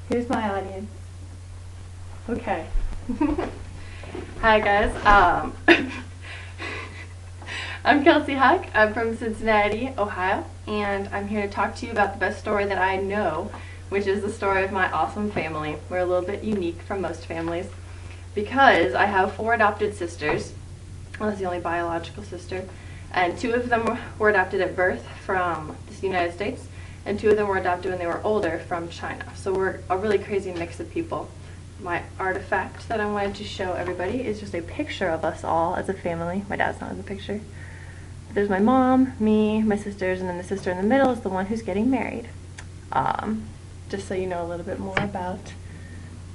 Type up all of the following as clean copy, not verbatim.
Here's my audience. Okay. Hi guys. I'm Kelsey Huck. I'm from Cincinnati, Ohio, and I'm here to talk to you about the best story that I know, which is the story of my awesome family. We're a little bit unique from most families because I have 4 adopted sisters. I was the only biological sister, and 2 of them were adopted at birth from the United States, and 2 of them were adopted when they were older from China. So we're a really crazy mix of people. My artifact that I wanted to show everybody is just a picture of us all as a family. My dad's not in the picture. There's my mom, me, my sisters, and then the sister in the middle is the one who's getting married. Just so you know a little bit more about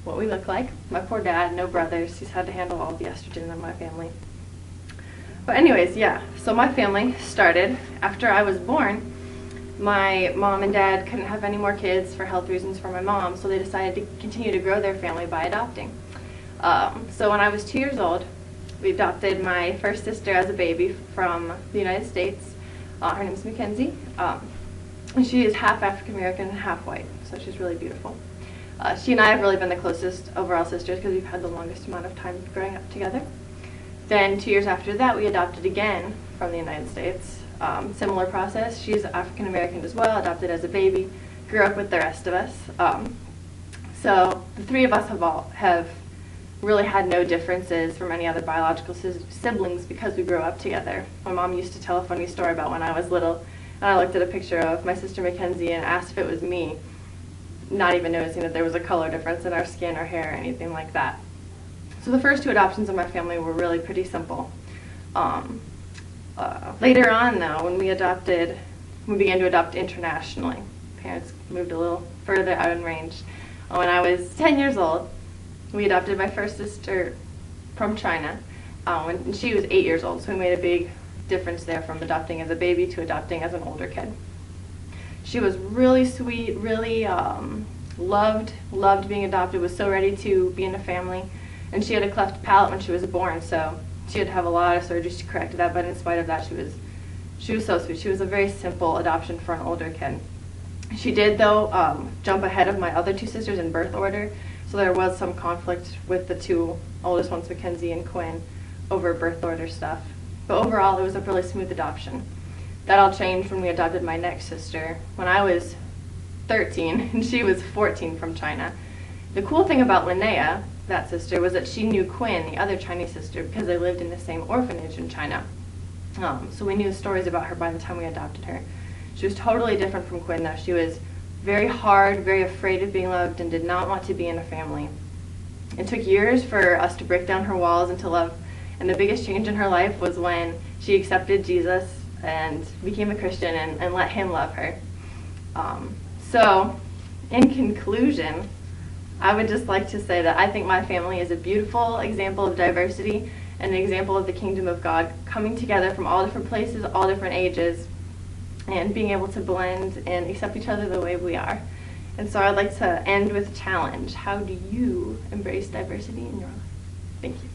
what we look like. My poor dad, no brothers. He's had to handle all the estrogen in my family. But anyways, yeah, so my family started after I was born. My mom and dad couldn't have any more kids for health reasons for my mom, so they decided to continue to grow their family by adopting. So when I was 2 years old, we adopted my first sister as a baby from the United States. Her name's Mackenzie. And she is half African American and half white, so she's really beautiful. She and I have really been the closest overall sisters because we've had the longest amount of time growing up together. Then 2 years after that, we adopted again from the United States. Similar process. She's African American as well, adopted as a baby, grew up with the rest of us. So the 3 of us have really had no differences from any other biological siblings because we grew up together. My mom used to tell a funny story about when I was little, and I looked at a picture of my sister Mackenzie and asked if it was me, not even noticing that there was a color difference in our skin or hair or anything like that. So the first 2 adoptions in my family were really pretty simple. Later on, though, when we began to adopt internationally. Parents moved a little further out in range. When I was 10 years old, we adopted my first sister from China, and she was 8 years old, so we made a big difference there from adopting as a baby to adopting as an older kid. She was really sweet, really loved being adopted, was so ready to be in a family, and she had a cleft palate when she was born, so she had to have a lot of surgeries to correct that, but in spite of that, she was so sweet. She was a very simple adoption for an older kid. She did, though, jump ahead of my other 2 sisters in birth order, so there was some conflict with the 2 oldest ones, Mackenzie and Quinn, over birth order stuff. But overall, it was a really smooth adoption. That all changed when we adopted my next sister when I was 13, and she was 14 from China. The cool thing about Linnea, that sister, was that she knew Quinn, the other Chinese sister, because they lived in the same orphanage in China. So we knew stories about her by the time we adopted her. She was totally different from Quinn, though. She was very hard, very afraid of being loved, and did not want to be in a family. It took years for us to break down her walls and to love, and the biggest change in her life was when she accepted Jesus and became a Christian and let him love her. So, in conclusion, I would just like to say that I think my family is a beautiful example of diversity and an example of the kingdom of God coming together from all different places, all different ages, and being able to blend and accept each other the way we are. And so I'd like to end with a challenge. How do you embrace diversity in your life? Thank you.